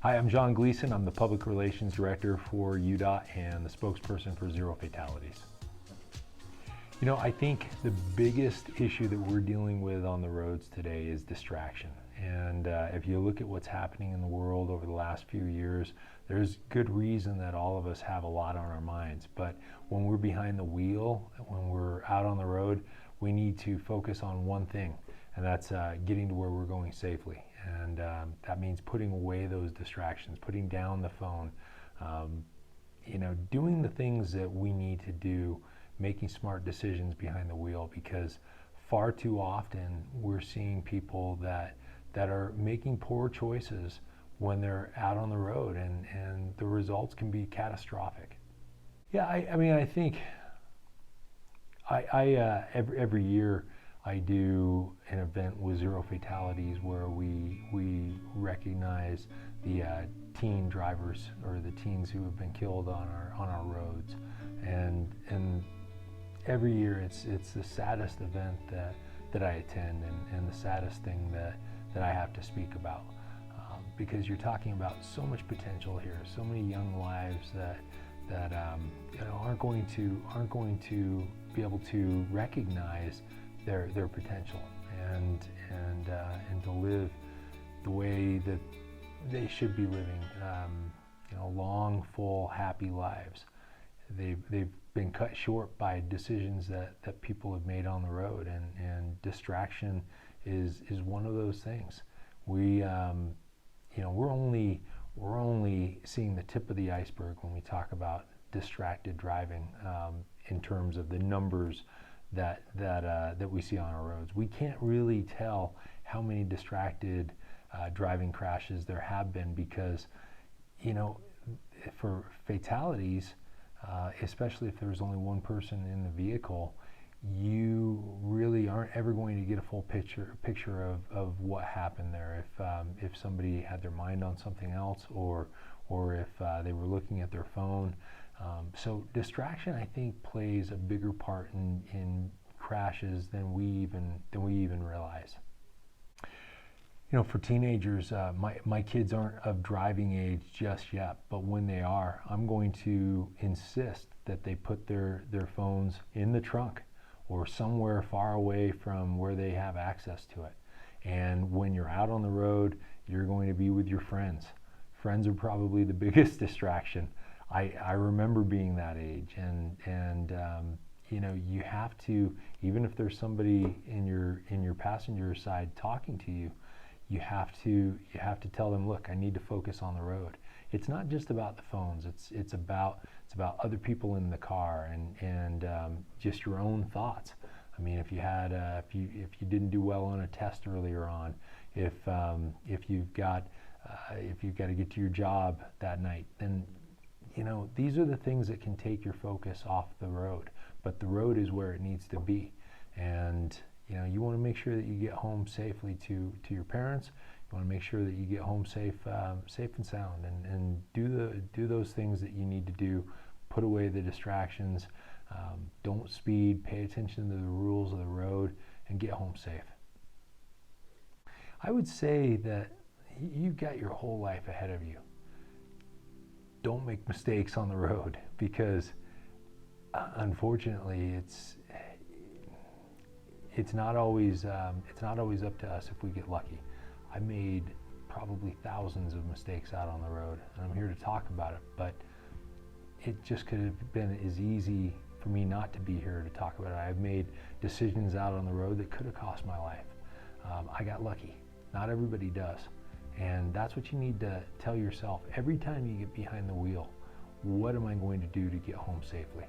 Hi, I'm John Gleason. I'm the Public Relations Director for UDOT and the spokesperson for Zero Fatalities. You know, I think the biggest issue that we're dealing with on the roads today is distraction. And if you look at what's happening in the world over the last few years, there's good reason that all of us have a lot on our minds. But when we're behind the wheel, when we're out on the road, we need to focus on one thing, and that's getting to where we're going safely. And that means putting away those distractions, putting down the phone, doing the things that we need to do, making smart decisions behind the wheel, because far too often we're seeing people that are making poor choices when they're out on the road, and the results can be catastrophic. Yeah, I think every year I do an event with Zero Fatalities where we recognize the teen drivers, or the teens who have been killed on our roads, and every year it's the saddest event that I attend, and the saddest thing that I have to speak about, because you're talking about so much potential here, so many young lives that aren't going to be able to recognize their potential and to live the way that they should be living, long, full, happy lives. They've been cut short by decisions that people have made on the road, and distraction is one of those things. We're only seeing the tip of the iceberg when we talk about distracted driving, in terms of the numbers that we see on our roads. We can't really tell how many distracted driving crashes there have been, because for fatalities, especially if there's only one person in the vehicle, you really aren't ever going to get a full picture of what happened there. If somebody had their mind on something else, or if they were looking at their phone. So distraction, I think, plays a bigger part in crashes than we even realize. For teenagers, my kids aren't of driving age just yet, but when they are, I'm going to insist that they put their phones in the trunk or somewhere far away from where they have access to it. And when you're out on the road, you're going to be with your friends. Friends are probably the biggest distraction. I remember being that age, and you have to, even if there's somebody in your passenger side talking to you, you have to tell them, look, I need to focus on the road. It's not just about the phones. It's about other people in the car, and just your own thoughts. I mean, if you didn't do well on a test earlier on, if you've got to get to your job that night, then these are the things that can take your focus off the road. But the road is where it needs to be, and you want to make sure that you get home safely to your parents. You want to make sure that you get home safe and sound, and do those things that you need to do. Put away the distractions. Don't speed. Pay attention to the rules of the road, and get home safe. I would say that you've got your whole life ahead of you. Don't make mistakes on the road, because unfortunately it's not always up to us if we get lucky. I made probably thousands of mistakes out on the road, and I'm here to talk about it, but it just could have been as easy for me not to be here to talk about it. I've made decisions out on the road that could have cost my life. I got lucky. Not everybody does. And that's what you need to tell yourself every time you get behind the wheel. What am I going to do to get home safely?